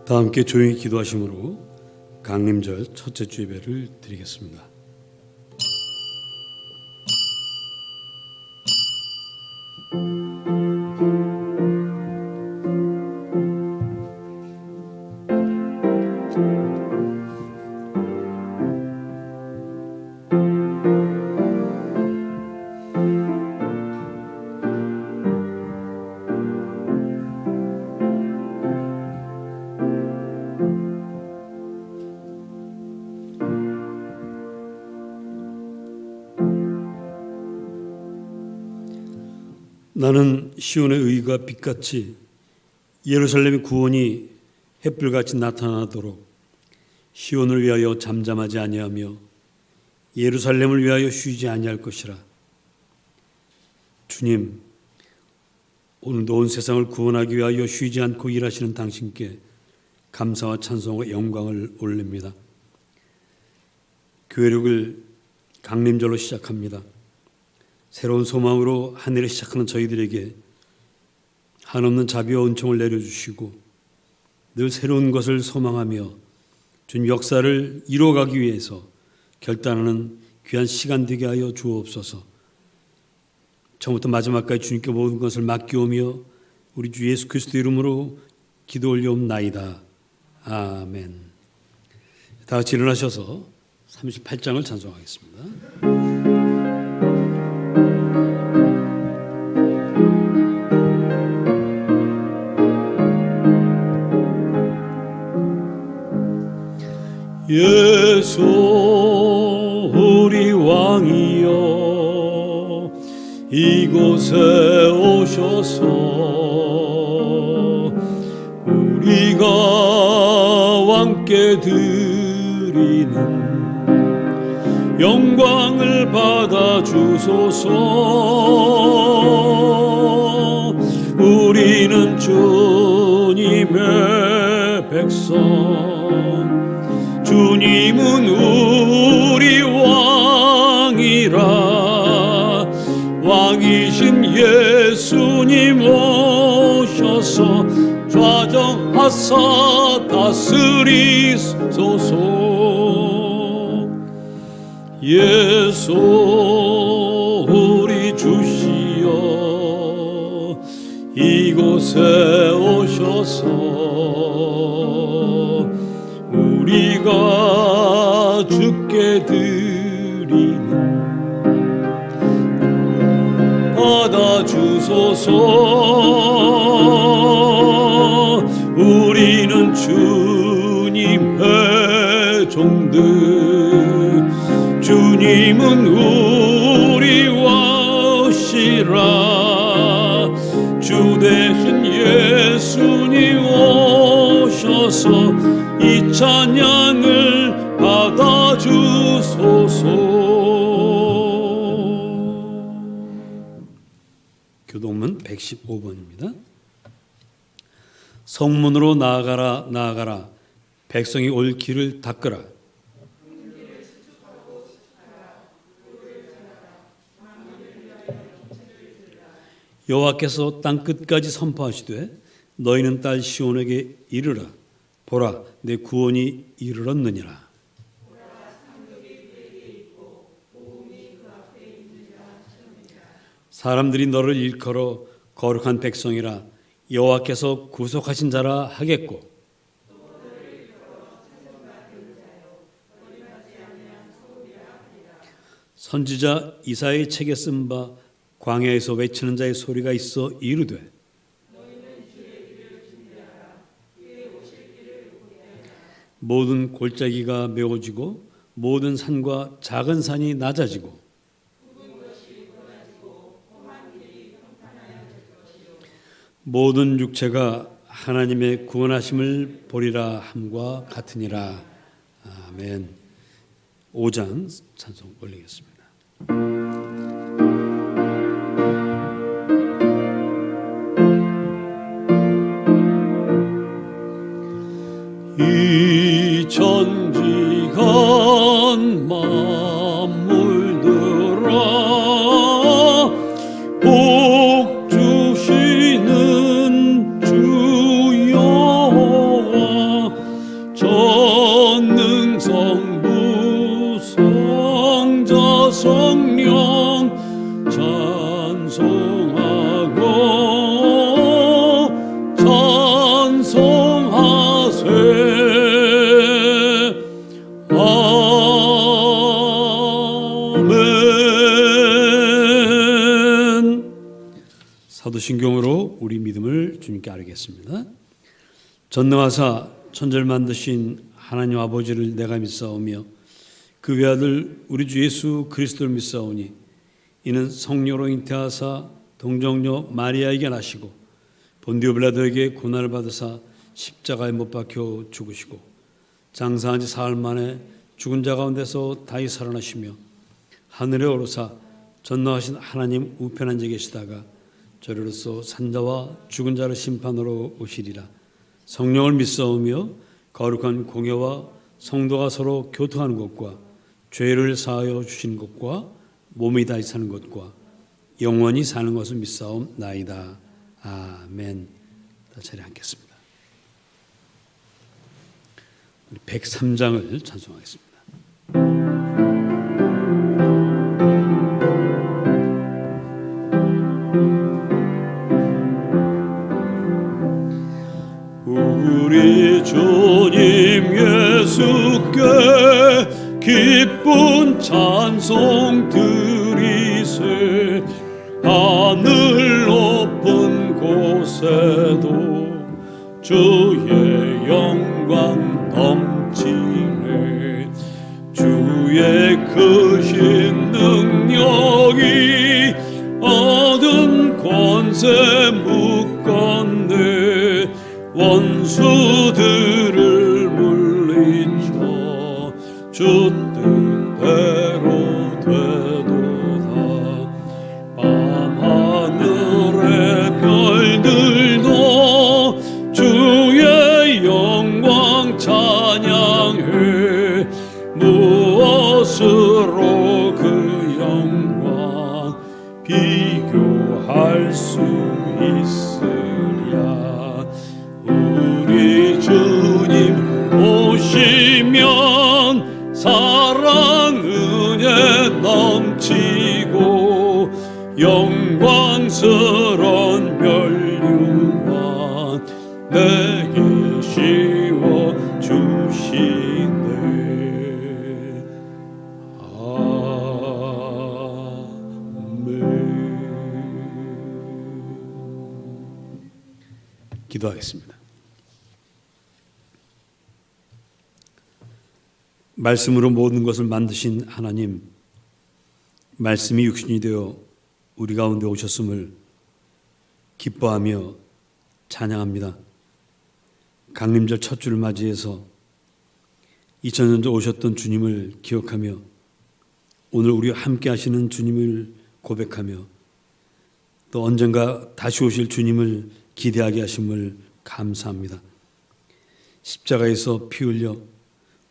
다 함께 조용히 기도하심으로 강림절 첫째 주 예배를 드리겠습니다. 나는 시온의 의가 빛같이 예루살렘의 구원이 햇불같이 나타나도록 시온을 위하여 잠잠하지 아니하며 예루살렘을 위하여 쉬지 아니할 것이라. 주님, 오늘도 온 세상을 구원하기 위하여 쉬지 않고 일하시는 당신께 감사와 찬송과 영광을 올립니다. 교회력을 강림절로 시작합니다. 새로운 소망으로 한 해를 시작하는 저희들에게 한없는 자비와 은총을 내려주시고 늘 새로운 것을 소망하며 주님 역사를 이루어가기 위해서 결단하는 귀한 시간 되게 하여 주옵소서. 처음부터 마지막까지 주님께 모든 것을 맡기오며 우리 주 예수 그리스도 이름으로 기도 올려옵나이다. 아멘. 다 같이 일어나셔서 38장을 찬송하겠습니다. 예수 우리 왕이여 이곳에 오셔서 우리가 왕께 드리는 영광을 받아 주소서. 우리는 주님의 백성, 주님은 우리 왕이라. 왕이신 예수님 오셔서 좌정하사 다스리소서. 예수 우리 주시여 이곳에 오셔서 우리가 주께 드리는 받아주소서. 우리는 주님의 종들, 주님은 우리 왕이시라. 주 대신 예수님 오셔서 이 찬양을 받아주소서. 교동문 115번입니다. 성문으로 나아가라 나아가라, 백성이 올 길을 닦으라. 여호와께서 땅 끝까지 선포하시되 너희는 딸 시온에게 이르라. 보라, 내 구원이 이르렀느니라. 사람들이 너를 일컬어 거룩한 백성이라 여호와께서 구속하신 자라 하겠고, 선지자 이사야의 책에 쓴 바 광야에서 외치는 자의 소리가 있어 이르되 모든 골짜기가 메워지고 모든 산과 작은 산이 낮아지고 모든 육체가 하나님의 구원하심을 보리라 함과 같으니라. 아멘. 5장 찬송 올리겠습니다. 이 천지간 만물들아 복 주시는 주 여호와 사도신경으로 우리 믿음을 주님께 아뢰겠습니다. 전능하사 천지를 만드신 하나님 아버지를 내가 믿사오며 그 외아들 우리 주 예수 그리스도를 믿사오니 이는 성령으로 잉태하사 동정녀 마리아에게 나시고 본디오 빌라도에게 고난을 받으사 십자가에 못 박혀 죽으시고 장사한 지 사흘 만에 죽은 자 가운데서 다시 살아나시며 하늘에 오르사 전능하신 하나님 우편한 데 계시다가 저리로서 산자와 죽은 자를 심판으로 오시리라. 성령을 믿사오며 거룩한 공회와 성도가 서로 교통하는 것과 죄를 사하여 주시는 것과 몸이 다시 사는 것과 영원히 사는 것을 믿사옵나이다. 아멘. 다 자리 앉겠습니다. 103장을 찬송하겠습니다. 우리 주님 예수께 기쁜 찬송 드리세. 하늘 높은 곳에도 주의 영광 넘치네. 주의 크신 능력이 얻은 권세 묶었네. 원수들을 물리쳐 주 뜻대로 되도다. 밤하늘의 별들도 주의 영광 찬양해. 무엇으로 그 영광 비교할 수 있으랴. 우리 주님 오시면 사랑 은혜 넘치고 영광스런 멸류관 내게 씌워 주시네. 아멘. 기도하겠습니다. 말씀으로 모든 것을 만드신 하나님, 말씀이 육신이 되어 우리 가운데 오셨음을 기뻐하며 찬양합니다. 강림절 첫 주를 맞이해서 2000년 전 오셨던 주님을 기억하며 오늘 우리와 함께 하시는 주님을 고백하며 또 언젠가 다시 오실 주님을 기대하게 하심을 감사합니다. 십자가에서 피 흘려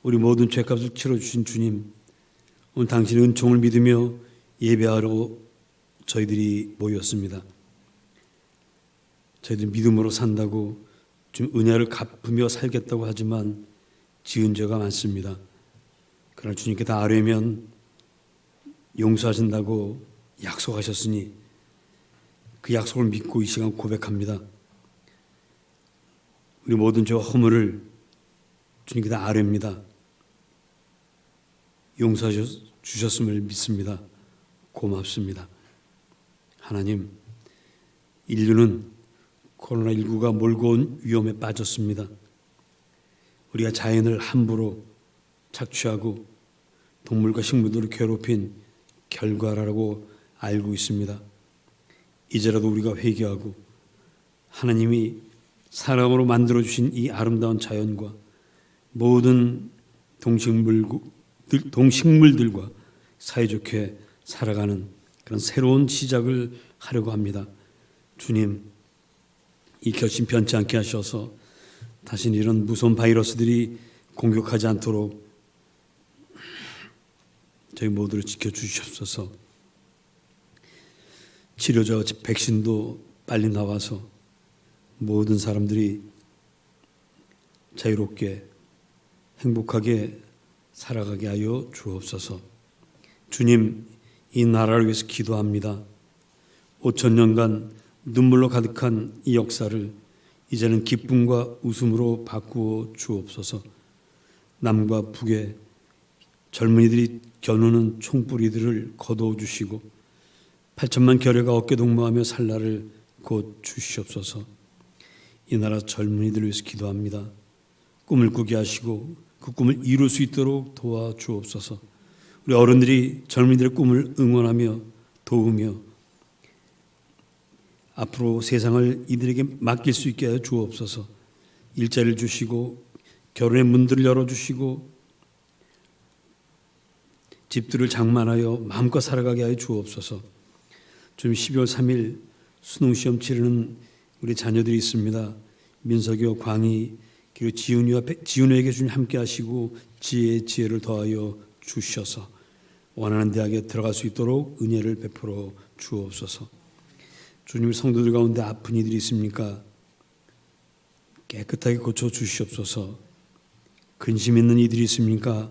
우리 모든 죄값을 치러주신 주님, 오늘 당신의 은총을 믿으며 예배하러 저희들이 모였습니다. 저희들 믿음으로 산다고 좀 은혜를 갚으며 살겠다고 하지만 지은 죄가 많습니다. 그러나 주님께 다 아뢰면 용서하신다고 약속하셨으니 그 약속을 믿고 이 시간 고백합니다. 우리 모든 죄와 허물을 주님께 다 아뢰입니다. 용서해 주셨음을 믿습니다. 고맙습니다. 하나님, 인류는 코로나19가 몰고 온 위험에 빠졌습니다. 우리가 자연을 함부로 착취하고 동물과 식물들을 괴롭힌 결과라고 알고 있습니다. 이제라도 우리가 회개하고 하나님이 사랑으로 만들어주신 이 아름다운 자연과 모든 동식물들과 사이좋게 살아가는 그런 새로운 시작을 하려고 합니다. 주님, 이 결심 변치 않게 하셔서 다시는 이런 무서운 바이러스들이 공격하지 않도록 저희 모두를 지켜주시옵소서. 치료제와 백신도 빨리 나와서 모든 사람들이 자유롭게 행복하게 살아가게 하여 주옵소서. 주님, 이 나라를 위해서 기도합니다. 5000년간 눈물로 가득한 이 역사를 이제는 기쁨과 웃음으로 바꾸어 주옵소서. 남과 북의 젊은이들이 겨누는 총뿌리들을 거두어 주시고 8천만 결여가 어깨동무하며 살 날을 곧 주시옵소서. 이 나라 젊은이들을 위해서 기도합니다. 꿈을 꾸게 하시고 그 꿈을 이룰 수 있도록 도와주옵소서. 우리 어른들이 젊은이들의 꿈을 응원하며 도우며 앞으로 세상을 이들에게 맡길 수 있게 하여 주옵소서. 일자리를 주시고 결혼의 문들을 열어주시고 집들을 장만하여 마음껏 살아가게 하여 주옵소서. 좀 12월 3일 수능시험 치르는 우리 자녀들이 있습니다. 민석이와 광희 그리고 지훈이에게 주님 함께 하시고 지혜를 더하여 주셔서 원하는 대학에 들어갈 수 있도록 은혜를 베풀어 주옵소서. 주님, 성도들 가운데 아픈 이들이 있습니까? 깨끗하게 고쳐 주시옵소서. 근심 있는 이들이 있습니까?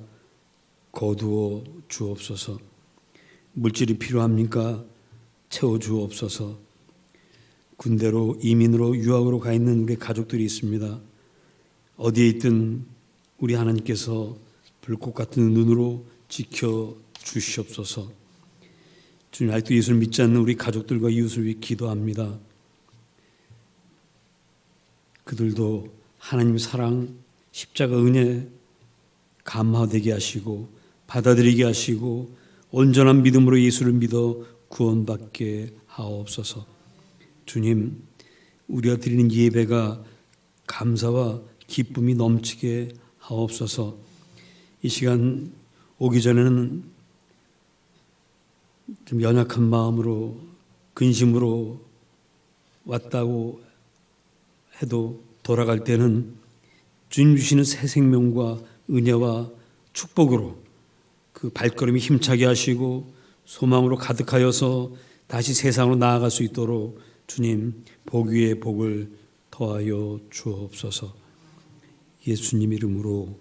거두어 주옵소서. 물질이 필요합니까? 채워 주옵소서. 군대로 이민으로 유학으로 가 있는 우리 가족들이 있습니다. 어디에 있든 우리 하나님께서 불꽃 같은 눈으로 지켜 주시옵소서. 주님, 아직도 예수를 믿지 않는 우리 가족들과 이웃을 위해 기도합니다. 그들도 하나님 사랑, 십자가 은혜 감화되게 하시고 받아들이게 하시고 온전한 믿음으로 예수를 믿어 구원받게 하옵소서. 주님, 우리가 드리는 예배가 감사와 기쁨이 넘치게 하옵소서. 이 시간 오기 전에는 좀 연약한 마음으로 근심으로 왔다고 해도 돌아갈 때는 주님 주시는 새 생명과 은혜와 축복으로 그 발걸음이 힘차게 하시고 소망으로 가득하여서 다시 세상으로 나아갈 수 있도록 주님 복 위에 복을 더하여 주옵소서. 예수님 이름으로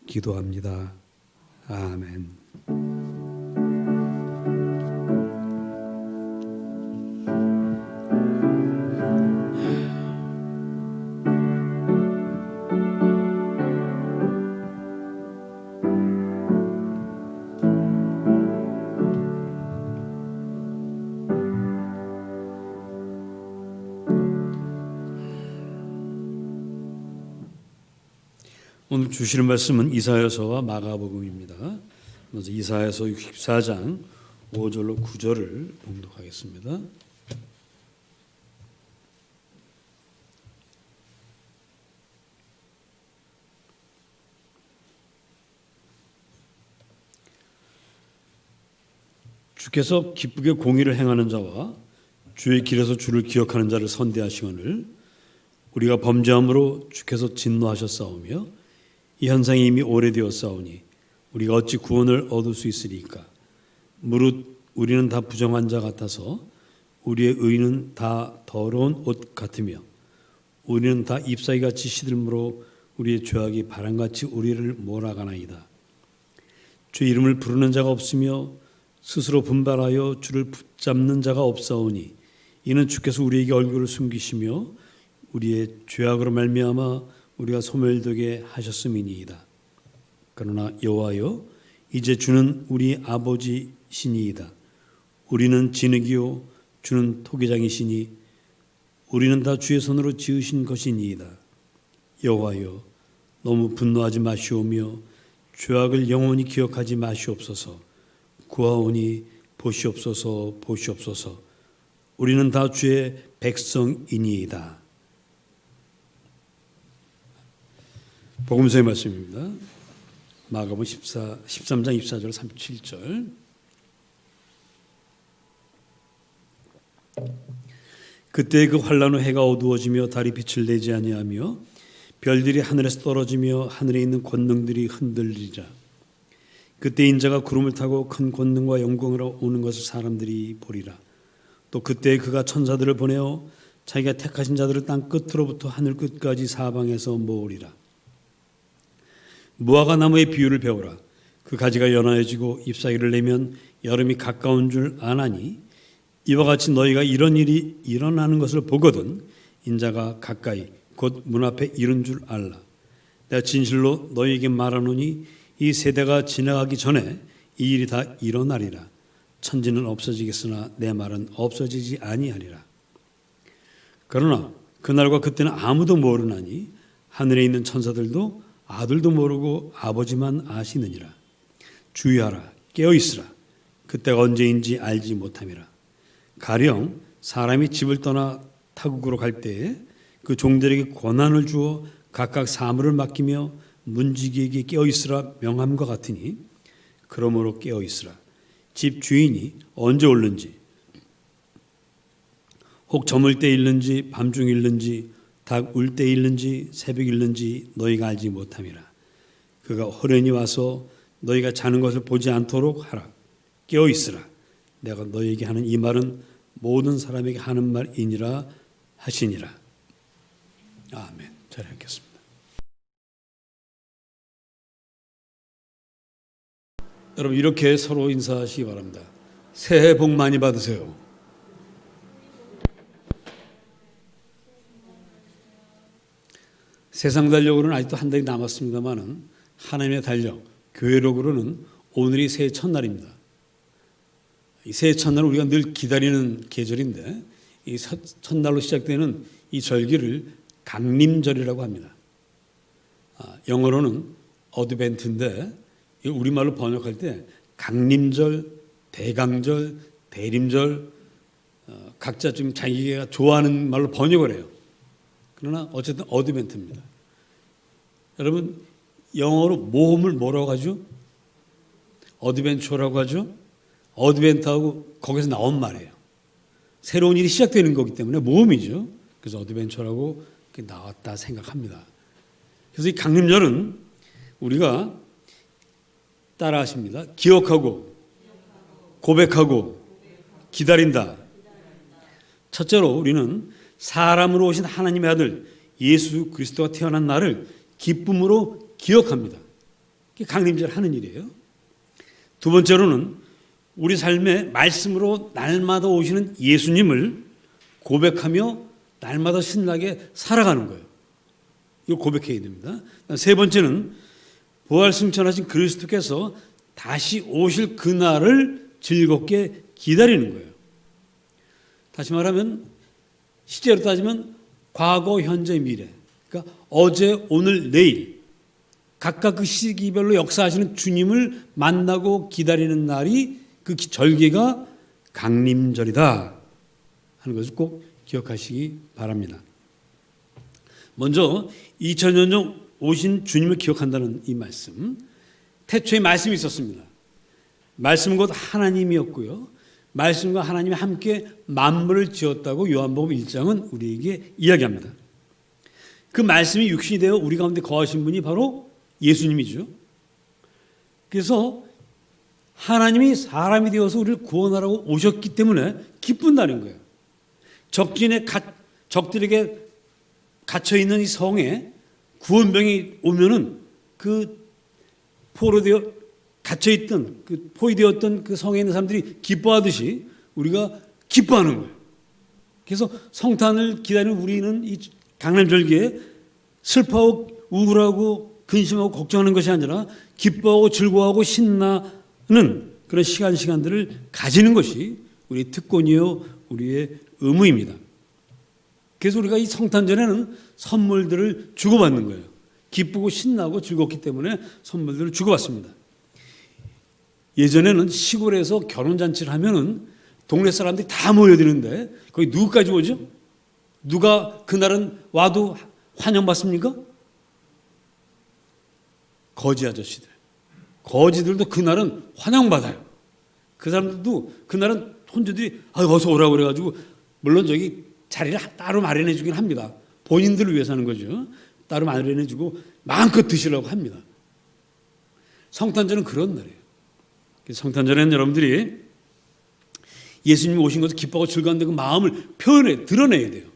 기도합니다. 아멘. 오늘 주시는 말씀은 이사야서와 마가복음입니다. 먼저 이사야서 64장 5절로 9절을 봉독하겠습니다. 주께서 기쁘게 공의를 행하는 자와 주의 길에서 주를 기억하는 자를 선대하시거늘 우리가 범죄함으로 주께서 진노하셨사오며 이 현상이 이미 오래되었사오니 우리가 어찌 구원을 얻을 수 있으리까? 무릇 우리는 다 부정한 자 같아서 우리의 의는 다 더러운 옷 같으며 우리는 다 잎사귀같이 시들므로 우리의 죄악이 바람같이 우리를 몰아가나이다. 주 이름을 부르는 자가 없으며 스스로 분발하여 주를 붙잡는 자가 없사오니 이는 주께서 우리에게 얼굴을 숨기시며 우리의 죄악으로 말미암아 우리가 소멸되게 하셨음이니이다. 그러나 여호와여 이제 주는 우리 아버지시니이다. 우리는 진흙이요 주는 토기장이시니 우리는 다 주의 손으로 지으신 것이니이다. 여호와여 너무 분노하지 마시오며 죄악을 영원히 기억하지 마시옵소서. 구하오니 보시옵소서 보시옵소서. 우리는 다 주의 백성이니이다. 복음서의 말씀입니다. 마가복음 13장 24절 37절. 그때 그 환란 후 해가 어두워지며 달이 빛을 내지 아니하며 별들이 하늘에서 떨어지며 하늘에 있는 권능들이 흔들리자. 그때 인자가 구름을 타고 큰 권능과 영광으로 오는 것을 사람들이 보리라. 또 그때 그가 천사들을 보내어 자기가 택하신 자들을 땅 끝으로부터 하늘 끝까지 사방에서 모으리라. 무화과 나무의 비유를 배우라. 그 가지가 연하여지고 잎사귀를 내면 여름이 가까운 줄 아나니 이와 같이 너희가 이런 일이 일어나는 것을 보거든 인자가 가까이 곧 문 앞에 이른 줄 알라. 내가 진실로 너희에게 말하노니 이 세대가 지나가기 전에 이 일이 다 일어나리라. 천지는 없어지겠으나 내 말은 없어지지 아니하리라. 그러나 그날과 그때는 아무도 모르나니 하늘에 있는 천사들도 아들도 모르고 아버지만 아시느니라. 주의하라, 깨어있으라. 그때가 언제인지 알지 못함이라. 가령 사람이 집을 떠나 타국으로 갈 때에 그 종들에게 권한을 주어 각각 사물을 맡기며 문지기에게 깨어있으라 명함과 같으니 그러므로 깨어있으라. 집 주인이 언제 올는지 혹 저물 때 일는지 밤중 일는지 닭 울 때 일는지 새벽 일는지 너희가 알지 못함이라. 그가 호련히 와서 너희가 자는 것을 보지 않도록 하라. 깨어있으라. 내가 너희에게 하는 이 말은 모든 사람에게 하는 말이니라 하시니라. 아멘. 잘 읽겠습니다. 여러분 이렇게 서로 인사하시기 바랍니다. 새해 복 많이 받으세요. 세상 달력으로는 아직도 한 달이 남았습니다만은 하나님의 달력, 교회록으로는 오늘이 새해 첫날입니다. 이 새해 첫날은 우리가 늘 기다리는 계절인데 이 첫날로 시작되는 이 절기를 강림절이라고 합니다. 영어로는 어드벤트인데 우리말로 번역할 때 강림절, 대강절, 대림절 각자 좀 자기가 좋아하는 말로 번역을 해요. 그러나 어쨌든 어드벤트입니다. 여러분 영어로 모험을 뭐라고 하죠? 어드벤처라고 하죠. 어드벤트하고 거기서 나온 말이에요. 새로운 일이 시작되는 거기 때문에 모험이죠. 그래서 어드벤처라고 나왔다 생각합니다. 그래서 이 강림절은 우리가 따라하십니다. 기억하고 고백하고 기다린다. 첫째로 우리는 사람으로 오신 하나님의 아들 예수 그리스도가 태어난 날을 기쁨으로 기억합니다. 그게 강림절 하는 일이에요. 두 번째로는 우리 삶에 말씀으로 날마다 오시는 예수님을 고백하며 날마다 신나게 살아가는 거예요. 이걸 고백해야 됩니다. 세 번째는 부활 승천하신 그리스도께서 다시 오실 그날을 즐겁게 기다리는 거예요. 다시 말하면 시제로 따지면 과거, 현재, 미래. 그러니까 어제, 오늘, 내일 각각 그 시기별로 역사하시는 주님을 만나고 기다리는 날이 그 절기가 강림절이다 하는 것을 꼭 기억하시기 바랍니다. 먼저 2000년 전 오신 주님을 기억한다는 이 말씀. 태초에 말씀이 있었습니다. 말씀은 곧 하나님이었고요. 말씀과 하나님이 함께 만물을 지었다고 요한복음 1장은 우리에게 이야기합니다. 그 말씀이 육신이 되어 우리 가운데 거하신 분이 바로 예수님이죠. 그래서 하나님이 사람이 되어서 우리를 구원하라고 오셨기 때문에 기쁜다는 거예요. 적들에게 갇혀있는 이 성에 구원병이 오면은 그 포로되어 갇혀있던 그 포위되었던 그 성에 있는 사람들이 기뻐하듯이 우리가 기뻐하는 거예요. 그래서 성탄을 기다리는 우리는 이 강림절기에 슬퍼하고 우울하고 근심하고 걱정하는 것이 아니라 기뻐하고 즐거워하고 신나는 그런 시간들을 가지는 것이 우리의 특권이요 우리의 의무입니다. 그래서 우리가 이 성탄절에는 선물들을 주고받는 거예요. 기쁘고 신나고 즐겁기 때문에 선물들을 주고받습니다. 예전에는 시골에서 결혼잔치를 하면은 동네 사람들이 다 모여드는데 거기 누구까지 오죠? 누가 그날은 와도 환영받습니까? 거지 아저씨들. 거지들도 그날은 환영받아요. 그 사람들도 그날은 혼자들이 어서 오라고 그래가지고 물론 저기 자리를 따로 마련해 주긴 합니다. 본인들을 위해서 하는 거죠. 따로 마련해 주고 마음껏 드시라고 합니다. 성탄절은 그런 날이에요. 성탄절에는 여러분들이 예수님이 오신 것을 기뻐하고 즐거운데 그 마음을 드러내야 돼요.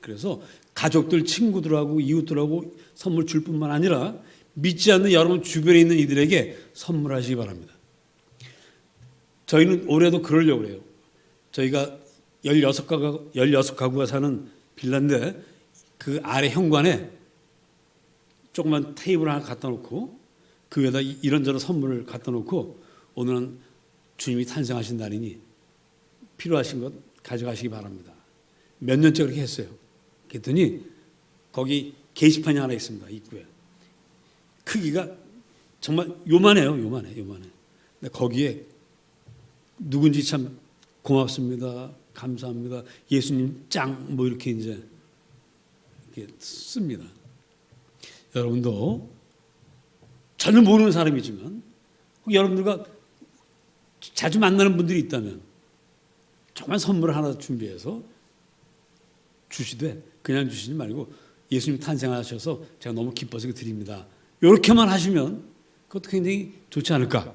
그래서 가족들, 친구들하고 이웃들하고 선물 줄 뿐만 아니라 믿지 않는 여러분 주변에 있는 이들에게 선물하시기 바랍니다. 저희는 올해도 그러려고 해요. 저희가 16가구가 사는 빌라인데 그 아래 현관에 조그만 테이블 하나 갖다 놓고 그 위에다 이런저런 선물을 갖다 놓고 오늘은 주님이 탄생하신 날이니 필요하신 것 가져가시기 바랍니다. 몇 년째 그렇게 했어요. 그랬더니 거기 게시판이 하나 있습니다. 입구에. 크기가 정말 요만해요. 근데 거기에 누군지 참 고맙습니다. 감사합니다. 예수님 짱 뭐 이렇게 이제 이렇게 씁니다. 여러분도 전혀 모르는 사람이지만 여러분들과 자주 만나는 분들이 있다면 정말 선물을 하나 준비해서 주시되 그냥 주시지 말고 예수님 탄생하셔서 제가 너무 기뻐서 드립니다. 이렇게만 하시면 그것도 굉장히 좋지 않을까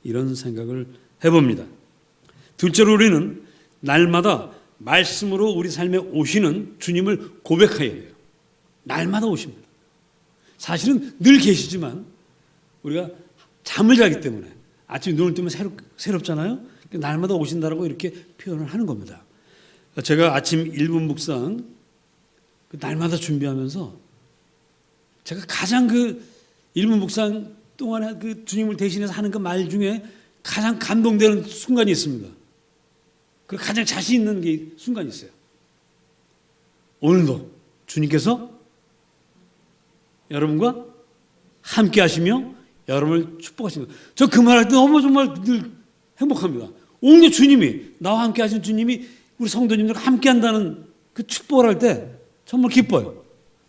이런 생각을 해봅니다. 둘째로 우리는 날마다 말씀으로 우리 삶에 오시는 주님을 고백해야 돼요. 날마다 오십니다. 사실은 늘 계시지만 우리가 잠을 자기 때문에 아침에 눈을 뜨면 새롭잖아요. 날마다 오신다라고 이렇게 표현을 하는 겁니다. 제가 아침 1분 묵상 날마다 준비하면서 제가 가장 그 1분 묵상 동안에 그 주님을 대신해서 하는 그 말 중에 가장 감동되는 순간이 있습니다. 그 가장 자신 있는 게 순간이 있어요. 오늘도 주님께서 여러분과 함께 하시며 여러분을 축복하십니다. 저 그 말할 때 너무 정말 늘 행복합니다. 오늘 주님이 나와 함께 하신 주님이 우리 성도님들과 함께 한다는 그 축복을 할 때 정말 기뻐요.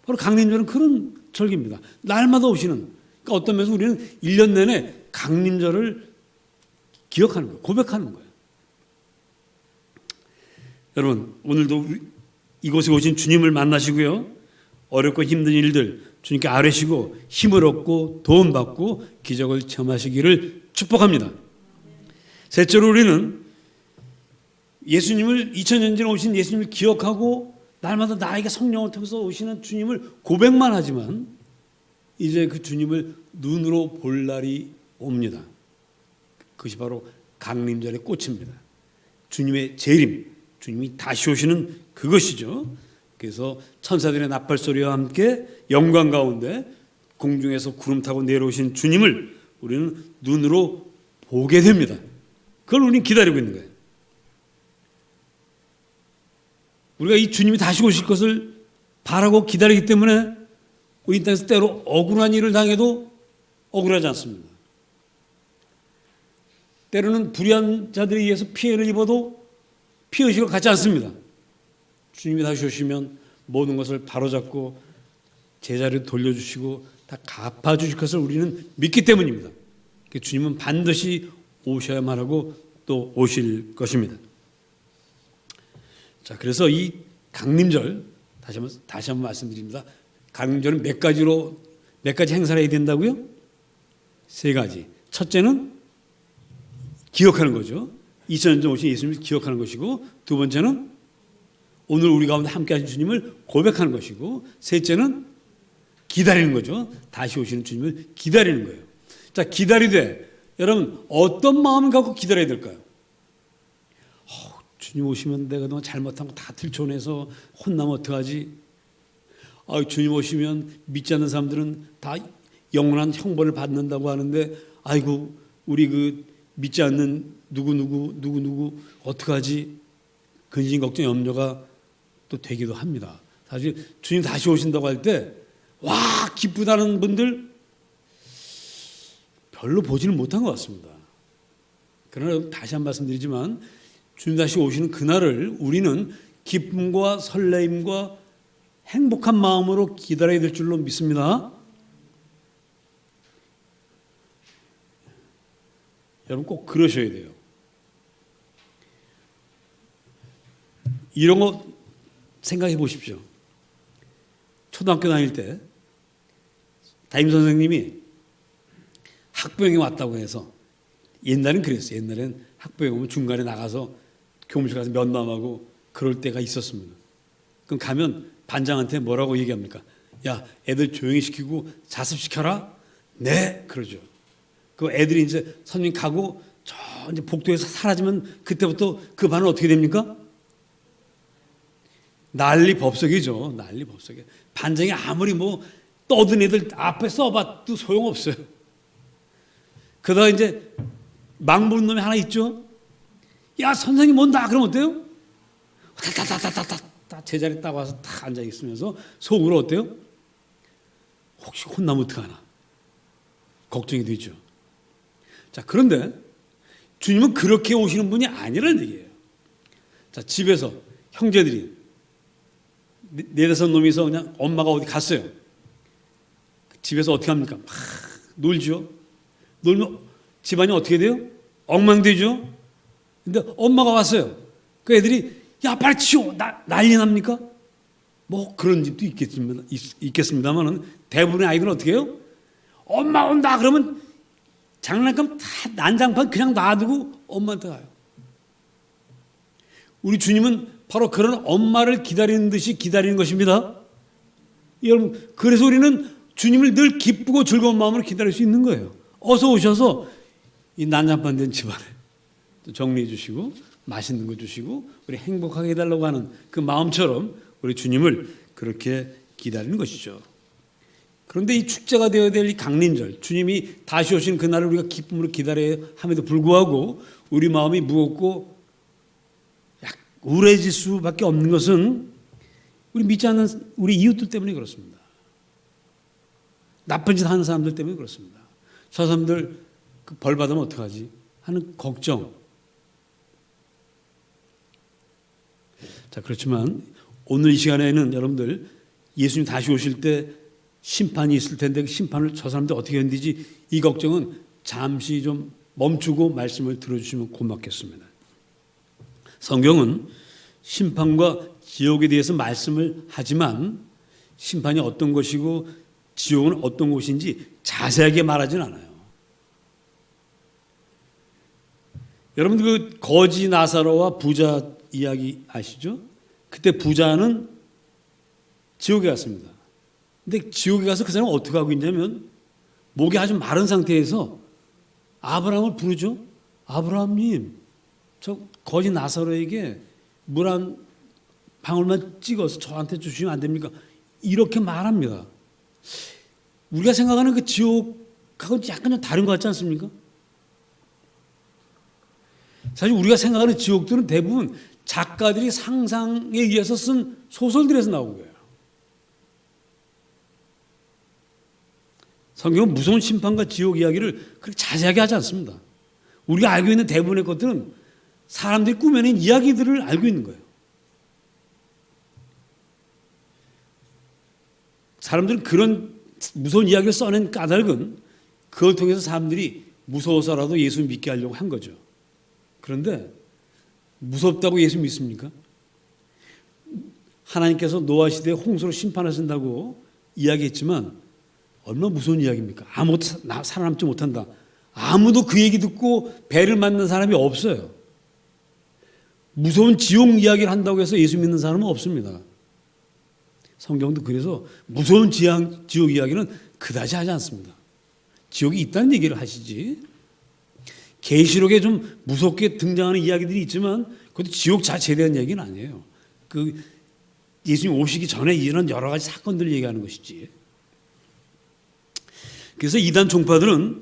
바로 강림절은 그런 절기입니다. 날마다 오시는. 그러니까 어떤 면에서 우리는 1년 내내 강림절을 기억하는 거예요. 고백하는 거예요. 여러분 오늘도 이곳에 오신 주님을 만나시고요. 어렵고 힘든 일들 주님께 아뢰시고 힘을 얻고 도움받고 기적을 체험하시기를 축복합니다. 셋째로 우리는 예수님을 2000년 전에 오신 예수님을 기억하고 날마다 나에게 성령을 통해서 오시는 주님을 고백만 하지만 이제 그 주님을 눈으로 볼 날이 옵니다. 그것이 바로 강림절의 꽃입니다. 주님의 재림, 주님이 다시 오시는 그것이죠. 그래서 천사들의 나팔소리와 함께 영광 가운데 공중에서 구름 타고 내려오신 주님을 우리는 눈으로 보게 됩니다. 그걸 우리는 기다리고 있는 거예요. 우리가 이 주님이 다시 오실 것을 바라고 기다리기 때문에 우리 땅에서 때로 억울한 일을 당해도 억울하지 않습니다. 때로는 불의한 자들에 의해서 피해를 입어도 피해의식을 갖지 않습니다. 주님이 다시 오시면 모든 것을 바로잡고 제자리로 돌려주시고 다 갚아주실 것을 우리는 믿기 때문입니다. 주님은 반드시 오셔야만 하고 또 오실 것입니다. 자, 그래서 이 강림절 다시 한번 말씀드립니다. 강림절은 몇 가지 행사를 해야 된다고요? 3가지. 첫째는 기억하는 거죠. 2000년 전 오신 예수님을 기억하는 것이고, 두 번째는 오늘 우리 가운데 함께 하신 주님을 고백하는 것이고, 셋째는 기다리는 거죠. 다시 오시는 주님을 기다리는 거예요. 자, 기다리되 여러분 어떤 마음을 갖고 기다려야 될까요? 주님 오시면 내가 너무 잘못한 거 다 들춰내서 혼나면 어떡하지? 주님 오시면 믿지 않는 사람들은 다 영원한 형벌을 받는다고 하는데 아이고 우리 그 믿지 않는 누구 어떡하지? 근심 걱정 염려가 또 되기도 합니다. 사실 주님 다시 오신다고 할 때 와 기쁘다는 분들 별로 보지는 못한 것 같습니다. 그러나 다시 한 번 말씀드리지만 주님 다시 오시는 그날을 우리는 기쁨과 설레임과 행복한 마음으로 기다려야 될 줄로 믿습니다. 여러분 꼭 그러셔야 돼요. 이런 거 생각해 보십시오. 초등학교 다닐 때 담임 선생님이 학부형이 왔다고 해서 옛날엔 그랬어요. 옛날엔 학부형 오면 중간에 나가서 교무실 가서 면담하고 그럴 때가 있었습니다. 그럼 가면 반장한테 뭐라고 얘기합니까? 야, 애들 조용히 시키고 자습시켜라? 네, 그러죠. 그 애들이 이제 선생님 가고 저 이제 복도에서 사라지면 그때부터 그 반은 어떻게 됩니까? 난리 법석이죠. 난리 법석이. 반장이 아무리 뭐 떠든 애들 앞에 써봐도 소용없어요. 그러다가 이제 망부는 놈이 하나 있죠. 야, 선생님 온다. 그러면 어때요? 다다다다다다 제자리 딱 와서 딱 앉아 있으면서 속으로 어때요? 혹시 혼나면 어떡하나 걱정이 되죠. 자, 그런데 주님은 그렇게 오시는 분이 아니라는 얘기예요. 자, 집에서 형제들이 네다섯 놈이서 그냥 엄마가 어디 갔어요. 집에서 어떻게 합니까? 막 놀죠. 놀면 집안이 어떻게 돼요? 엉망되죠. 근데 엄마가 왔어요. 그 애들이 야, 빨리 치워. 난리 납니까? 뭐 그런 집도 있겠습니다만은 대부분의 아이들은 어떻게 해요? 엄마 온다 그러면 장난감 다 난장판 그냥 놔두고 엄마한테 가요. 우리 주님은 바로 그런 엄마를 기다리는 듯이 기다리는 것입니다. 여러분, 그래서 우리는 주님을 늘 기쁘고 즐거운 마음으로 기다릴 수 있는 거예요. 어서 오셔서 이 난장판 된 집안에 정리해 주시고 맛있는 거 주시고 우리 행복하게 해달라고 하는 그 마음처럼 우리 주님을 그렇게 기다리는 것이죠. 그런데 이 축제가 되어야 될 이 강림절, 주님이 다시 오신 그날을 우리가 기쁨으로 기다려야 함에도 불구하고 우리 마음이 무겁고 우울해질 수밖에 없는 것은 우리 믿지 않는 우리 이웃들 때문에 그렇습니다. 나쁜 짓 하는 사람들 때문에 그렇습니다. 저 사람들 그 벌 받으면 어떡하지 하는 걱정. 자, 그렇지만 오늘 이 시간에는 여러분들 예수님 다시 오실 때 심판이 있을 텐데 그 심판을 저 사람들 어떻게 견디지 이 걱정은 잠시 좀 멈추고 말씀을 들어주시면 고맙겠습니다. 성경은 심판과 지옥에 대해서 말씀을 하지만 심판이 어떤 것이고 지옥은 어떤 곳인지 자세하게 말하진 않아요. 여러분들 그 거지 나사로와 부자 이야기 아시죠? 그때 부자는 지옥에 갔습니다. 근데 지옥에 가서 그 사람은 어떻게 하고 있냐면 목이 아주 마른 상태에서 아브라함을 부르죠. 아브라함님, 저 거지 나사로에게 물 한 방울만 찍어서 저한테 주시면 안 됩니까? 이렇게 말합니다. 우리가 생각하는 그 지옥하고는 약간 좀 다른 것 같지 않습니까? 사실 우리가 생각하는 지옥들은 대부분 작가들이 상상에 의해서 쓴 소설들에서 나온 거예요. 성경은 무서운 심판과 지옥 이야기를 그렇게 자세하게 하지 않습니다. 우리가 알고 있는 대부분의 것들은 사람들이 꾸며낸 이야기들을 알고 있는 거예요. 사람들은 그런 무서운 이야기를 써낸 까닭은 그걸 통해서 사람들이 무서워서라도 예수 믿게 하려고 한 거죠. 그런데 무섭다고 예수 믿습니까? 하나님께서 노아 시대에 홍수로 심판하신다고 이야기했지만 얼마나 무서운 이야기입니까? 아무도 살아남지 못한다. 아무도 그 얘기 듣고 배를 맞는 사람이 없어요. 무서운 지옥 이야기를 한다고 해서 예수 믿는 사람은 없습니다. 성경도 그래서 무서운 지옥 이야기는 그다지 하지 않습니다. 지옥이 있다는 얘기를 하시지. 계시록에 좀 무섭게 등장하는 이야기들이 있지만 그것도 지옥 자체에 대한 얘기는 아니에요. 그 예수님 오시기 전에 이런 여러 가지 사건들을 얘기하는 것이지. 그래서 이단 종파들은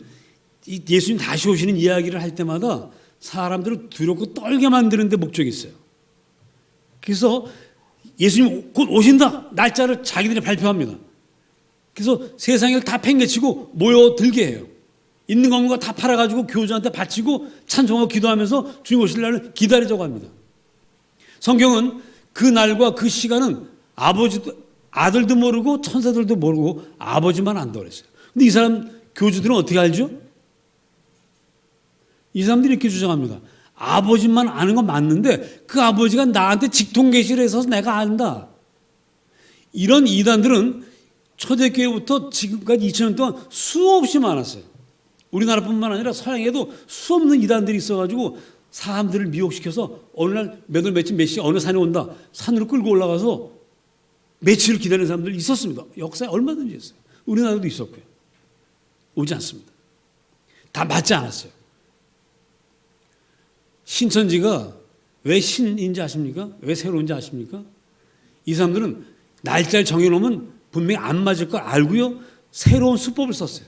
예수님 다시 오시는 이야기를 할 때마다 사람들을 두렵고 떨게 만드는 데 목적이 있어요. 그래서 예수님 곧 오신다 날짜를 자기들이 발표합니다. 그래서 세상을 다 팽개치고 모여들게 해요. 있는 거 없는 거 다 팔아가지고 교주한테 바치고 찬송하고 기도하면서 주님 오실 날을 기다리자고 합니다. 성경은 그 날과 그 시간은 아들도 모르고 천사들도 모르고 아버지만 안다고 그랬어요. 근데 이 사람 교주들은 어떻게 알죠? 이 사람들이 이렇게 주장합니다. 아버지만 아는 건 맞는데 그 아버지가 나한테 직통계시를 해서 내가 안다. 이런 이단들은 초대교회부터 지금까지 2000년 동안 수없이 많았어요. 우리나라뿐만 아니라 서양에도 수없는 이단들이 있어가지고 사람들을 미혹시켜서 어느 날 몇 월 며칠 몇 시 어느 산에 온다. 산으로 끌고 올라가서 며칠을 기다리는 사람들이 있었습니다. 역사에 얼마든지 있어요. 우리나라도 있었고요. 오지 않습니다. 다 맞지 않았어요. 신천지가 왜 신인지 아십니까? 왜 새로운지 아십니까? 이 사람들은 날짜를 정해놓으면 분명히 안 맞을 걸 알고요. 새로운 수법을 썼어요.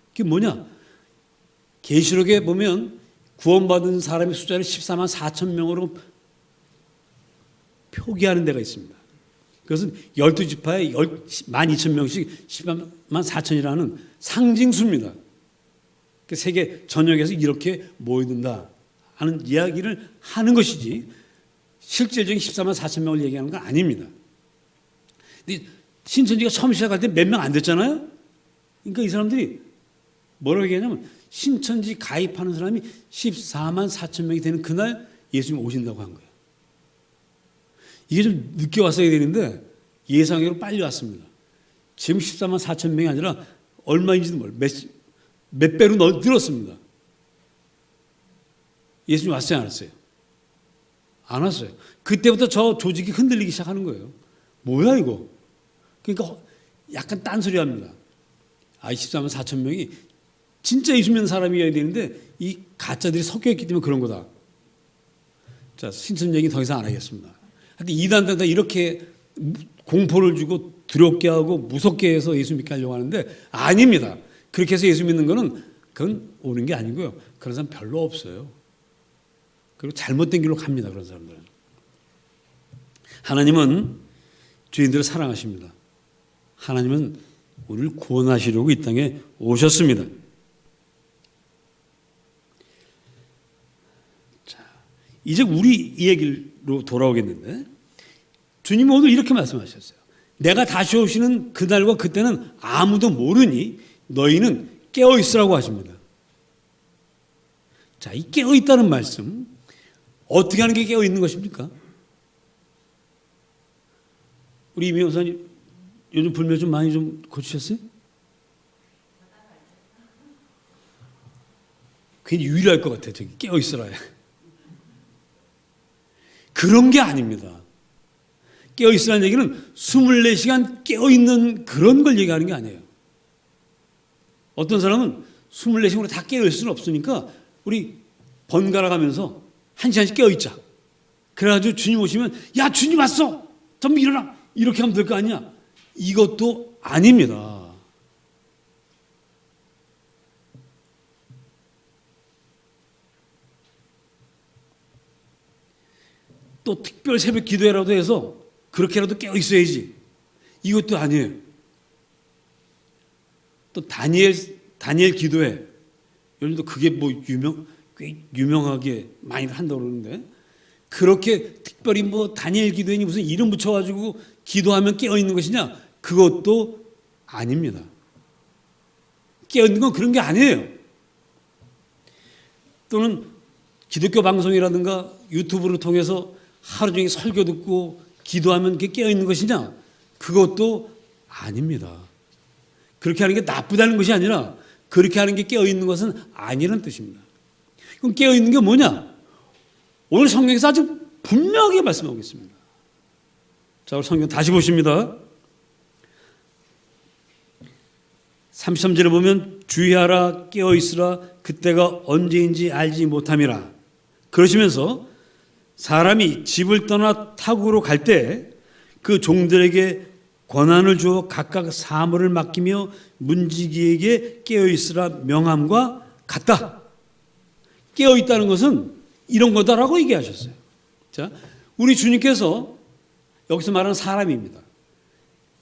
그게 뭐냐? 계시록에 보면 구원받은 사람의 숫자를 14만 4천 명으로 표기하는 데가 있습니다. 그것은 12지파에 12,000명씩 10만 4천이라는 상징수입니다. 세계 전역에서 이렇게 모여든다 하는 이야기를 하는 것이지 실질적인 14만 4천 명을 얘기하는 건 아닙니다. 근데 신천지가 처음 시작할 때 몇 명 안 됐잖아요. 그러니까 이 사람들이 뭐라고 얘기하냐면 신천지 가입하는 사람이 14만 4천 명이 되는 그날 예수님 오신다고 한 거예요. 이게 좀 늦게 왔어야 되는데 예상외로 빨리 왔습니다. 지금 14만 4천 명이 아니라 얼마인지도 몰라요. 몇 배로 늘었습니다. 예수님 왔어요, 안 왔어요? 안 왔어요. 그때부터 저 조직이 흔들리기 시작하는 거예요. 뭐야 이거? 그러니까 약간 딴소리 합니다. 14만 4천 명이 진짜 예수 믿는 사람이어야 되는데 이 가짜들이 섞여있기 때문에 그런 거다. 자, 신천 얘기 더 이상 안 하겠습니다. 하여튼 이단들 다 이렇게 공포를 주고 두렵게 하고 무섭게 해서 예수 믿게 하려고 하는데 아닙니다. 그렇게 해서 예수 믿는 거는 그건 오는 게 아니고요. 그런 사람 별로 없어요. 그리고 잘못된 길로 갑니다. 그런 사람들은. 하나님은 죄인들을 사랑하십니다. 하나님은 우리를 구원하시려고 이 땅에 오셨습니다. 자, 이제 우리 얘기로 돌아오겠는데 주님은 오늘 이렇게 말씀하셨어요. 내가 다시 오시는 그날과 그때는 아무도 모르니 너희는 깨어있으라고 하십니다. 자, 이 깨어있다는 말씀 어떻게 하는 게 깨어있는 것입니까? 우리 이미 원사님 요즘 불면 좀 많이 좀 고치셨어요? 괜히 유일할 것 같아요. 저기 깨어있으라야. 그런 게 아닙니다. 깨어있으라는 얘기는 24시간 깨어있는 그런 걸 얘기하는 게 아니에요. 어떤 사람은 24시간으로 다 깨어있을 수는 없으니까 우리 번갈아 가면서 1시간씩 깨어있자. 그래가지고 주님 오시면 야 주님 왔어. 좀 일어나. 이렇게 하면 될 거 아니야. 이것도 아닙니다. 또 특별 새벽 기도회라도 해서 그렇게라도 깨어 있어야지. 이것도 아니에요. 또 다니엘 기도회. 요즘도 그게 뭐 꽤 유명하게 많이 한다고 그러는데 그렇게 특별히 뭐 다니엘 기도회니 무슨 이름 붙여가지고 기도하면 깨어 있는 것이냐? 그것도 아닙니다. 깨어 있는 건 그런 게 아니에요. 또는 기독교 방송이라든가 유튜브를 통해서 하루 종일 설교 듣고 기도하면 그게 깨어 있는 것이냐? 그것도 아닙니다. 그렇게 하는 게 나쁘다는 것이 아니라 그렇게 하는 게 깨어 있는 것은 아니라는 뜻입니다. 그럼 깨어 있는 게 뭐냐? 오늘 성경에서 아주 분명하게 말씀하고 있습니다. 자, 우리 성경 다시 보십니다. 33절에 보면 주의하라 깨어 있으라 그때가 언제인지 알지 못함이라. 그러시면서 사람이 집을 떠나 타국으로 갈 때 그 종들에게 권한을 주어 각각 사물을 맡기며 문지기에게 깨어 있으라 명함과 같다. 깨어 있다는 것은 이런 거다라고 얘기하셨어요. 자, 우리 주님께서 여기서 말하는 사람입니다.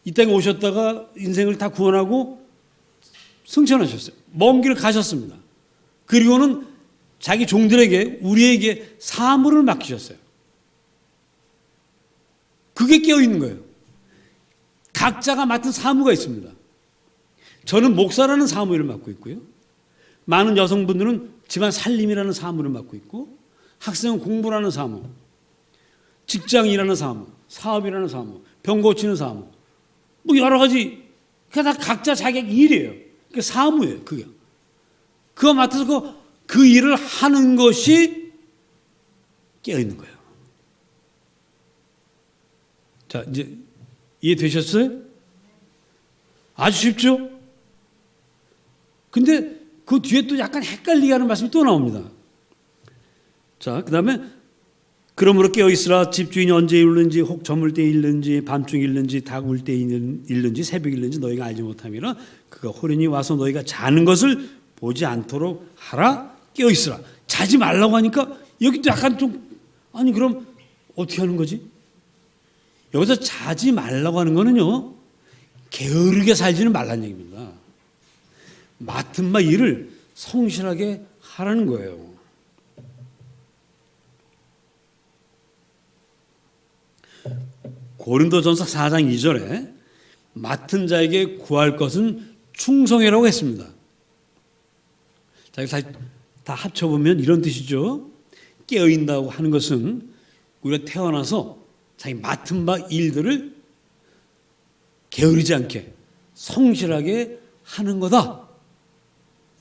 이 땅에 오셨다가 인생을 다 구원하고 승천하셨어요. 먼 길을 가셨습니다. 그리고는 자기 종들에게 우리에게 사물을 맡기셨어요. 그게 깨어 있는 거예요. 각자가 맡은 사무가 있습니다. 저는 목사라는 사무를 맡고 있고요. 많은 여성분들은 집안 살림이라는 사무를 맡고 있고 학생은 공부라는 사무, 직장이라는 사무, 사업이라는 사무, 병 고치는 사무, 뭐 여러 가지 그게 다 각자 자기 일이에요. 그 사무예요. 그게 그거 맡아서 그 일을 하는 것이 깨어 있는 거예요. 자, 이제 이해되셨어요? 아주 쉽죠? 근데 그 뒤에 또 약간 헷갈리게 하는 말씀이 또 나옵니다. 자, 그 다음에 그러므로 깨어있으라 집주인이 언제 일는지 혹 저물 때 일는지 밤중 일는지 닭 울 때 일는지 새벽 일는지 너희가 알지 못함이라 그가 호련히 와서 너희가 자는 것을 보지 않도록 하라. 깨어있으라. 자지 말라고 하니까 여기도 약간 좀, 아니 그럼 어떻게 하는 거지? 여기서 자지 말라고 하는 거는요, 게으르게 살지는 말라는 얘기입니다. 맡은 바 일을 성실하게 하라는 거예요. 고린도전서 4장 2절에 맡은 자에게 구할 것은 충성이라고 했습니다. 자, 다 합쳐보면 이런 뜻이죠. 깨어있다고 하는 것은 우리가 태어나서 자기 맡은 바 일들을 게으르지 않게 성실하게 하는 거다.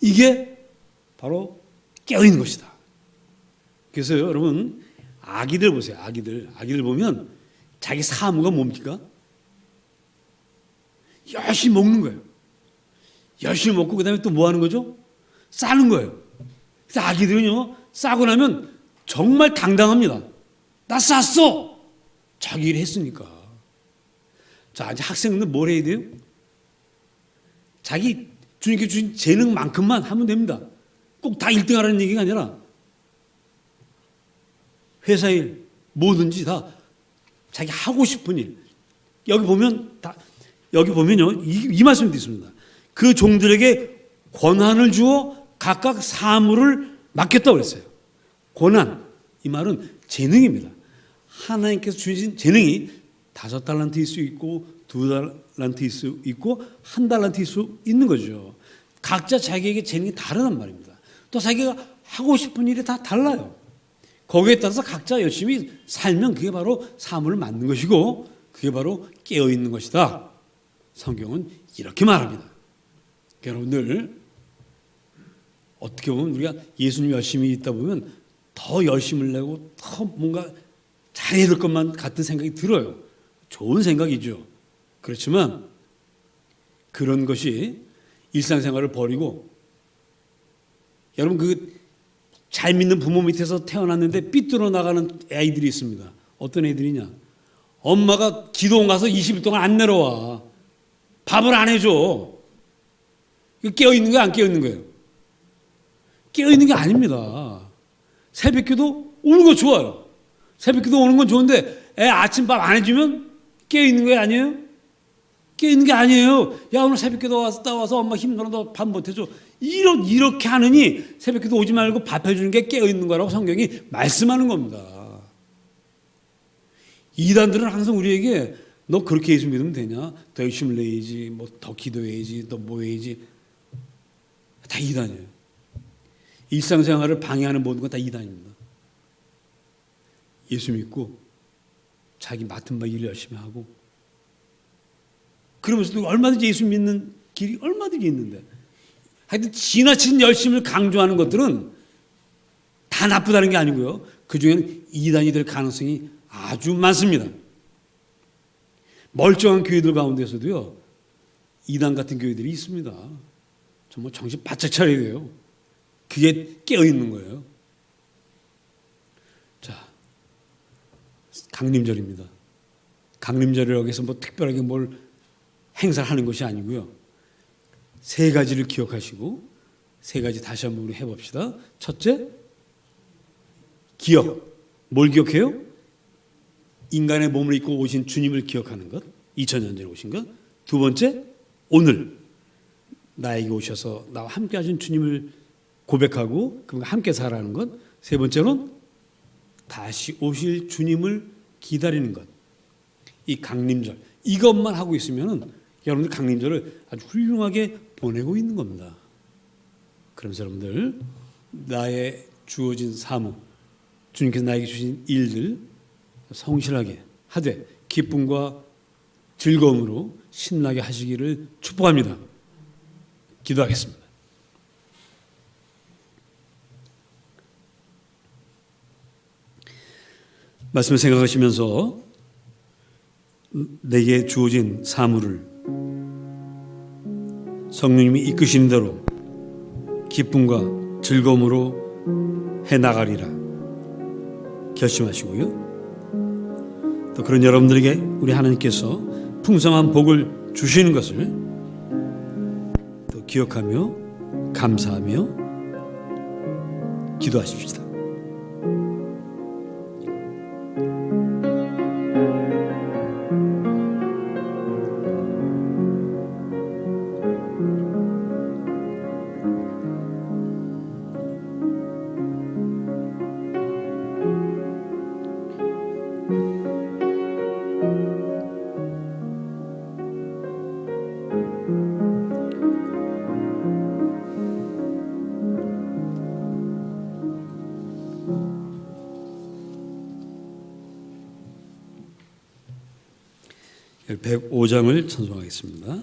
이게 바로 깨어있는 것이다. 그래서 여러분, 아기들 보세요. 아기들 보면 자기 사무가 뭡니까? 열심히 먹는 거예요. 열심히 먹고 그 다음에 또 뭐 하는 거죠? 싸는 거예요. 그래서 아기들은요, 싸고 나면 정말 당당합니다. 나 쌌어! 자기 일 했으니까. 자, 이제 학생들 뭘 해야 돼요? 자기 주님께 주신 재능만큼만 하면 됩니다. 꼭 다 1등 하라는 얘기가 아니라 회사 일, 뭐든지 다 자기 하고 싶은 일. 여기 보면요, 이 말씀도 있습니다. 그 종들에게 권한을 주어 각각 사물을 맡겼다고 그랬어요. 권한, 이 말은 재능입니다. 하나님께서 주신 재능이 5달란트일 수 있고 2달란트일 수 있고 1달란트일 수 있는 거죠. 각자 자기에게 재능이 다르단 말입니다. 또 자기가 하고 싶은 일이 다 달라요. 거기에 따라서 각자 열심히 살면 그게 바로 사물을 맡는 것이고 그게 바로 깨어있는 것이다. 성경은 이렇게 말합니다. 여러분들, 어떻게 보면 우리가 예수님 열심히 있다 보면 더 열심을 내고 더 뭔가 잘해야 될 것만 같은 생각이 들어요. 좋은 생각이죠. 그렇지만 그런 것이 일상생활을 버리고, 여러분 그 잘 믿는 부모 밑에서 태어났는데 삐뚤어 나가는 아이들이 있습니다. 어떤 애들이냐? 엄마가 기도원 가서 20일 동안 안 내려와. 밥을 안 해줘. 깨어있는 거예요, 안 깨어있는 거예요? 깨어있는 게 아닙니다. 새벽기도 오는 거 좋아요. 새벽기도 오는 건 좋은데 애 아침밥 안 해주면 깨어있는 거 아니에요? 깨어있는 게 아니에요. 야, 오늘 새벽기도 와서 엄마 힘들어, 너 밥 못 해줘. 이렇게 하느니 새벽기도 오지 말고 밥 해주는 게 깨어있는 거라고 성경이 말씀하는 겁니다. 이단들은 항상 우리에게 너 그렇게 예수 믿으면 되냐? 더 열심히 내야지, 뭐 더 기도해야지, 더 뭐 해야지. 다 이단이에요. 일상생활을 방해하는 모든 건 다 이단입니다. 예수 믿고 자기 맡은 바 일을 열심히 하고, 그러면서도 얼마든지 예수 믿는 길이 얼마든지 있는데, 하여튼 지나친 열심을 강조하는 것들은 다 나쁘다는 게 아니고요. 그 중에는 이단이 될 가능성이 아주 많습니다. 멀쩡한 교회들 가운데서도요, 이단 같은 교회들이 있습니다. 정말 정신 바짝 차려야 돼요. 그게 깨어있는 거예요. 자, 강림절입니다. 강림절이라고 해서 뭐 특별하게 뭘 행사를 하는 것이 아니고요. 3가지를 기억하시고 3가지 다시 한번 우리 해봅시다. 첫째, 기억. 뭘 기억해요? 인간의 몸을 입고 오신 주님을 기억하는 것. 2000년 전에 오신 것. 2번째, 오늘 나에게 오셔서 나와 함께 하신 주님을 고백하고 그분과 함께 살아가는 것. 3번째로는 다시 오실 주님을 기다리는 것. 이 강림절, 이것만 하고 있으면 여러분들 강림절을 아주 훌륭하게 보내고 있는 겁니다. 그러면서 여러분들, 나의 주어진 사무, 주님께서 나에게 주신 일들 성실하게 하되 기쁨과 즐거움으로 신나게 하시기를 축복합니다. 기도하겠습니다. 말씀을 생각하시면서 내게 주어진 사물을 성령님이 이끄시는 대로 기쁨과 즐거움으로 해나가리라 결심하시고요. 또 그런 여러분들에게 우리 하나님께서 풍성한 복을 주시는 것을 또 기억하며 감사하며 기도하십시다. 열 105장을 찬송하겠습니다.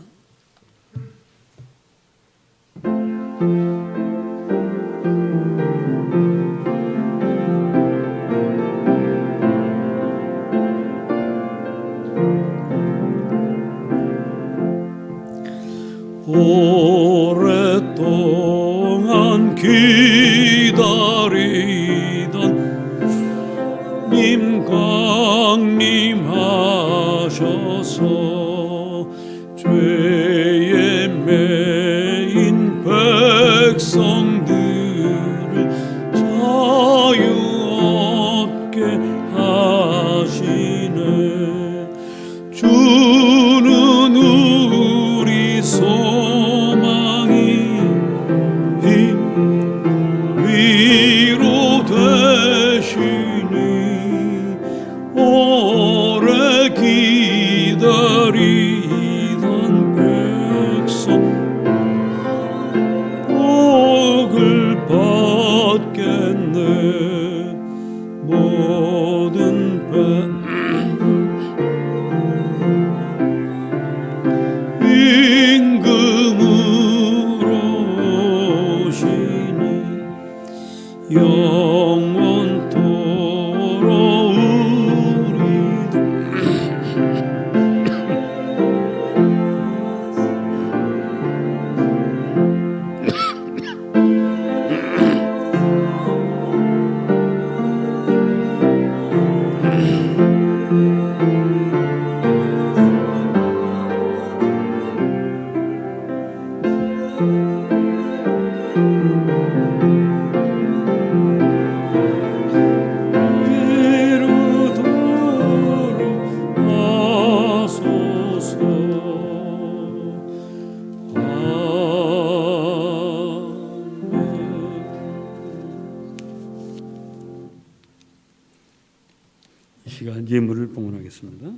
오랫동안 기다리던 님 강림하셔서 죄에 매인 백성들을 자유 얻게 하시네. 주는 우리 소망이 위로 되시니 오래 기다리던 백성 복을 받겠네. 모든 임금으로 오시니 영원토록 우리들 이 시간 예물을 봉헌하겠습니다.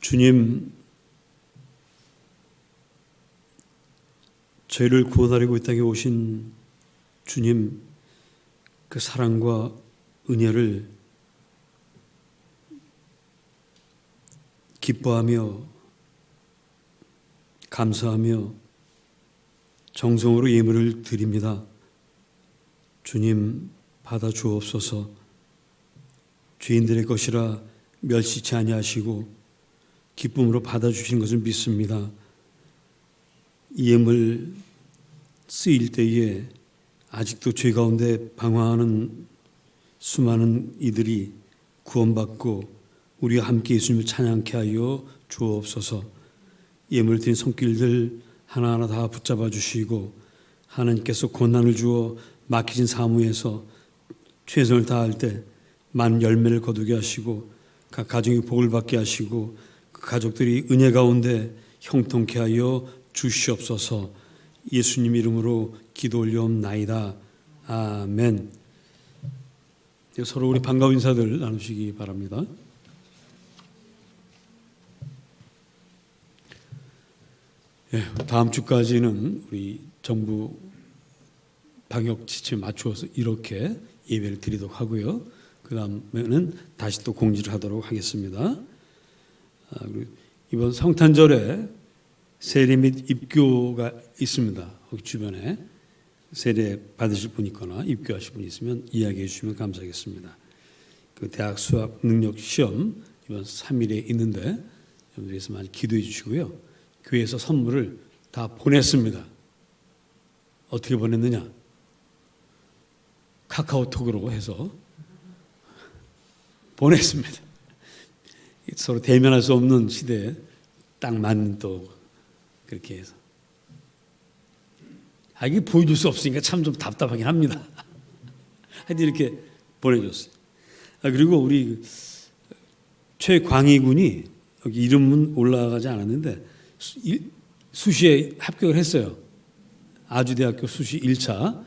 주님, 저희를 구원하려고 이 땅에 오신 주님, 그 사랑과 은혜를 기뻐하며 감사하며 정성으로 예물을 드립니다. 주님, 받아 주옵소서. 죄인들의 것이라 멸시치 아니하시고 기쁨으로 받아주시는 것을 믿습니다. 이 예물 쓰일 때에 아직도 죄 가운데 방황하는 수많은 이들이 구원받고 우리와 함께 예수님을 찬양케 하여 주옵소서. 예물 드린 손길들 하나하나 다 붙잡아 주시고 하나님께서 고난을 주어 막히진 사무에서 최선을 다할 때 많은 열매를 거두게 하시고 각 가정이 복을 받게 하시고 그 가족들이 은혜 가운데 형통케 하여 주시옵소서. 예수님 이름으로 기도 올려옵나이다. 아멘. 서로 우리 반가운 인사들 나누시기 바랍니다. 다음 주까지는 우리 정부 방역 지침에 맞추어서 이렇게 예배를 드리도록 하고요. 그 다음에는 다시 또 공지를 하도록 하겠습니다. 이번 성탄절에 세례 및 입교가 있습니다. 거기 주변에 세례 받으실 분 있거나 입교하실 분 있으면 이야기해 주시면 감사하겠습니다. 그 대학 수학 능력 시험 이번 3일에 있는데 여러분들께서 많이 기도해 주시고요. 교회에서 선물을 다 보냈습니다. 어떻게 보냈느냐? 카카오톡으로 해서 보냈습니다. 서로 대면할 수 없는 시대에 딱 맞는 또 그렇게 해서. 이게 보여줄 수 없으니까 참 좀 답답하긴 합니다. 하여튼 이렇게 보내줬어요. 그리고 우리 최광희 군이 여기 이름은 올라가지 않았는데 수시에 합격을 했어요. 아주대학교 수시 1차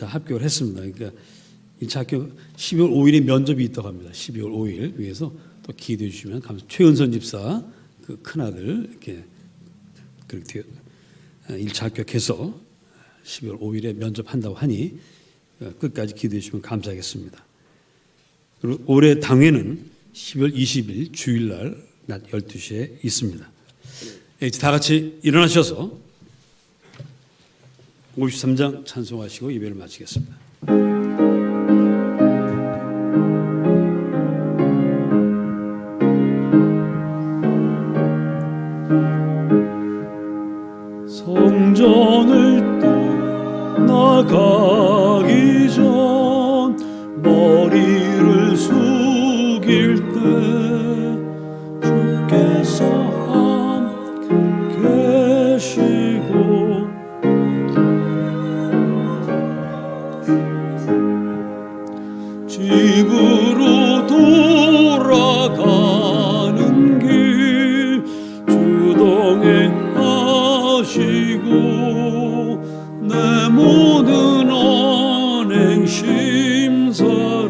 합격을 했습니다. 그러니까 1차 합격 12월 5일에 면접이 있다고 합니다. 12월 5일 위해서 또 기도해 주시면 감사합니다. 최은선 집사 그 큰아들 이렇게 그렇게 1차 합격해서 12월 5일에 면접한다고 하니 끝까지 기도해 주시면 감사하겠습니다. 그리고 올해 당회는 10월 20일 주일날 낮 12시에 있습니다. 다 같이 일어나셔서 53장 찬송하시고 예배를 마치겠습니다. 성전을 떠나가기 전 머리를 숙일 때 주께서 함께 계시고 집으로 돌아가는 길 주동행하시고 내 모든 언행 심사를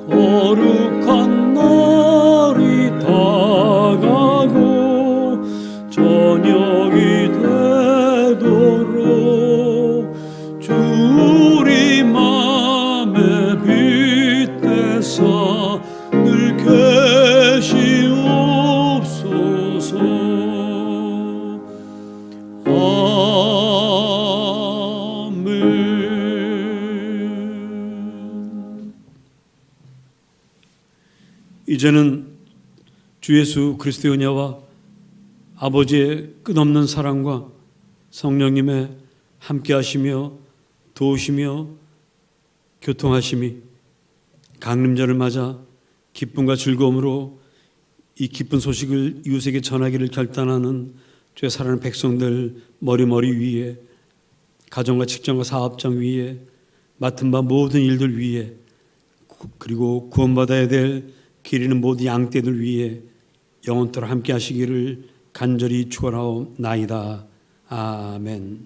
거룩한 날이 다가고 저녁이 되도록 주 우리 맘에 빗대사 늘 계시옵소서. 아멘. 이제는 주 예수 그리스도의 은혜와 아버지의 끝없는 사랑과 성령님의 함께하시며 도우시며 교통하심이 강림절을 맞아 기쁨과 즐거움으로 이 기쁜 소식을 이웃에게 전하기를 결단하는 주의 사랑하는 백성들 머리머리 위에 가정과 직장과 사업장 위에 맡은 바 모든 일들 위에 그리고 구원받아야 될 기리는 모든 양떼들 위에 영원토록 함께 하시기를 간절히 축원하옵나이다. 아멘.